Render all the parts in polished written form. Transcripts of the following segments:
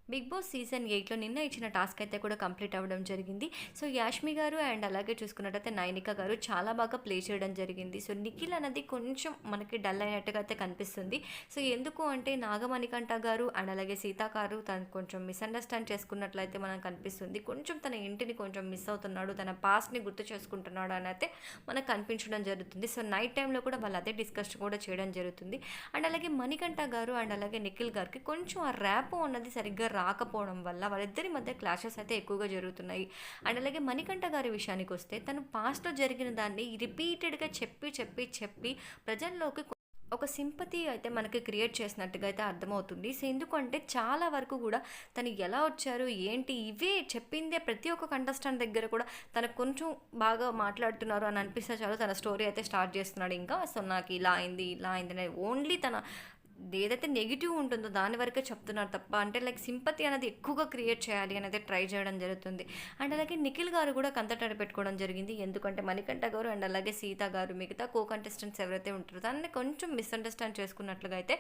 Big boss season 8లో నిన్న ఇచ్చిన task అయితే కూడా కంప్లీట్ అవ్వడం జరిగింది. సో, యాష్మి గారు అండ్ అలాగే చూసుకున్నట్టయితే నైనిక గారు చాలా బాగా ప్లే చేయడం జరిగింది. సో, నిఖిల్ అనేది కొంచెం మనకి డల్ అయినట్టుగా అయితే కనిపిస్తుంది. సో, ఎందుకు అంటే నాగమణికంఠ గారు అండ్ అలాగే సీత గారు తను కొంచెం మిస్‌అండర్‌స్టాండ్ చేసుకున్నట్లయితే మనకు కనిపిస్తుంది. కొంచెం తన ఇంటిని కొంచెం మిస్ అవుతున్నాడు. తన పాస్ట్‌ని గుర్తు చేసుకుంటున్నాడు అనైతే మనకు కనిపించడం జరుగుతుంది. సో, నైట్ టైమ్‌లో కూడా వాళ్ళు అదే డిస్కస్ కూడా చేయడం జరుగుతుంది. అండ్ అలాగే మణికంఠ గారు అండ్ అలాగే నిఖిల్ గారికి కొంచెం ఆ ర్యాపో అన్నది సరిగ్గా రాకపోవడం వల్ల వాళ్ళిద్దరి మధ్య క్లాషెస్ అయితే ఎక్కువగా జరుగుతున్నాయి. అండ్ అలాగే మణికంఠ గారి విషయానికొస్తే తను పాస్ట్‌లో జరిగిన దాన్ని రిపీటెడ్‌గా చెప్పి ప్రజల్లోకి ఒక సింపతి అయితే మనకి క్రియేట్ చేసినట్టుగా అయితే అర్థమవుతుంది. సో, ఎందుకంటే చాలా వరకు గూడా తను ఎలా వచ్చారు, ఏంటి ఇవే చెప్పిందే ప్రతి ఒక్క కంటెస్టెంట్ దగ్గర కూడా తనకు కొంచెం బాగా మాట్లాడుతున్నారు అని అనిపిస్తే చాలు తన స్టోరీ అయితే స్టార్ట్ చేస్తున్నాడు ఇంకా. సో, నాకు ఇలా అయింది, ఇలా అయింది అని ఓన్లీ తన ఏదైతే నెగెటివ్ ఉంటుందో దాని వరకే చెప్తున్నారు తప్ప అంటే లైక్ సింపతి అనేది ఎక్కువగా క్రియేట్ చేయాలి అనేది ట్రై చేయడం జరుగుతుంది. అండ్ అలాగే నిఖిల్ గారు కూడా కంతటడి పెట్టుకోవడం జరిగింది. ఎందుకంటే మణికంఠ గారు అండ్ అలాగే సీత గారు మిగతా కో కంటెస్టెంట్స్ ఎవరైతే ఉంటారో దాన్ని కొంచెం మిస్‌అండర్‌స్టాండ్ చేసుకున్నట్లుగా అయితే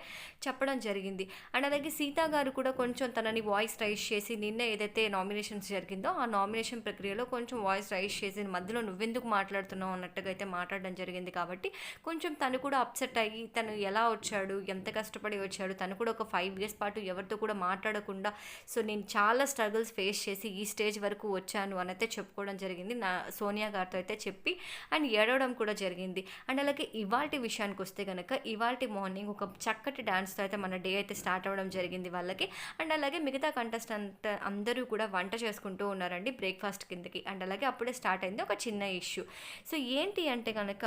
చెప్పడం జరిగింది. అండ్ అలాగే సీత గారు కూడా కొంచెం తనని వాయిస్ రైజ్ చేసి నిన్న ఏదైతే నామినేషన్స్ జరిగిందో ఆ నామినేషన్ ప్రక్రియలో కొంచెం వాయిస్ రైజ్ చేసి మధ్యలో నువ్వెందుకు మాట్లాడుతున్నావు అన్నట్టుగా అయితే మాట్లాడడం జరిగింది. కాబట్టి కొంచెం తను కూడా అప్సెట్ అయ్యి తను ఎలా వచ్చాడు, ఎంత కష్టపడి వచ్చాడు. తను కూడా ఒక 5 ఇయర్స్ పాటు ఎవరితో కూడా మాట్లాడకుండా సో, నేను చాలా స్ట్రగుల్స్ ఫేస్ చేసి ఈ స్టేజ్ వరకు వచ్చాను అనైతే చెప్పుకోవడం జరిగింది. సోనియా గారితో అయితే చెప్పి అండ్ ఏడవడం కూడా జరిగింది. అండ్ అలాగే ఇవాల్టి విషయానికొస్తే గనక ఇవాల్టి మార్నింగ్ ఒక చక్కటి డాన్స్‌తో అయితే మన డే అయితే స్టార్ట్ అవ్వడం జరిగింది వాళ్ళకి. అండ్ అలాగే మిగతా కంటెస్టెంట్ అందరూ కూడా వంట చేసుకుంటూ ఉన్నారండి బ్రేక్‌ఫాస్ట్ కిందకి. అండ్ అలాగే అప్పుడే స్టార్ట్ అయింది ఒక చిన్న ఇష్యూ. సో, ఏంటి అంటే గనక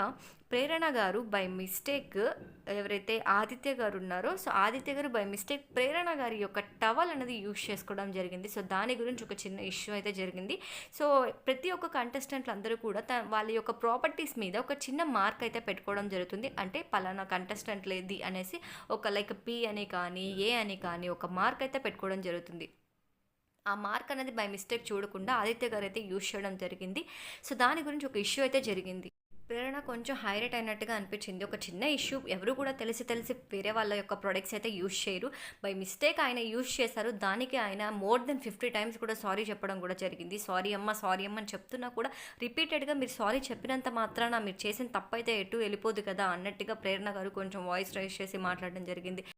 ప్రేరణ గారు బై మిస్టేక్ ఎవరైతే ఆదిత్య గారు ఉన్నారో, సో ఆదిత్య గారు బై మిస్టేక్ ప్రేరణ గారి యొక్క టవల్ అనేది యూజ్ చేసుకోవడం జరిగింది. సో దాని గురించి ఒక చిన్న ఇష్యూ అయితే జరిగింది. సో ప్రతి ఒక్క కంటెస్టెంట్లు అందరూ కూడా వాళ్ళ యొక్క ప్రాపర్టీస్ మీద ఒక చిన్న మార్క్ అయితే పెట్టుకోవడం జరుగుతుంది. అంటే పలానా కంటెస్టెంట్ లేది అనేసి ఒక లైక్ పి అని కానీ, ఏ అని కానీ ఒక మార్క్ అయితే పెట్టుకోవడం జరుగుతుంది. ఆ మార్క్ అనేది బై మిస్టేక్ చూడకుండా ఆదిత్య గారు అయితే యూజ్ చేయడం జరిగింది. సో దాని గురించి ఒక ఇష్యూ అయితే జరిగింది. ప్రేరణ కొంచెం హైలైట్ అయినట్టుగా అనిపించింది. ఒక చిన్న ఇష్యూ ఎవరు కూడా తెలిసి వేరే వాళ్ళ యొక్క ప్రొడక్ట్స్ అయితే యూజ్ చేయరు. బై మిస్టేక్ ఆయన యూజ్ చేశారు. దానికి ఆయన మోర్ దెన్ 50 టైమ్స్ కూడా సారీ చెప్పడం కూడా జరిగింది. సారీ అమ్మ అని చెప్తున్నా కూడా రిపీటెడ్‌గా మీరు సారీ చెప్పినంత మాత్రాన మీరు చేసిన తప్పైతే ఎటు వెళ్ళిపోదు కదా అన్నట్టుగా ప్రేరణ గారు కొంచెం వాయిస్ రైజ్ చేసి మాట్లాడడం జరిగింది.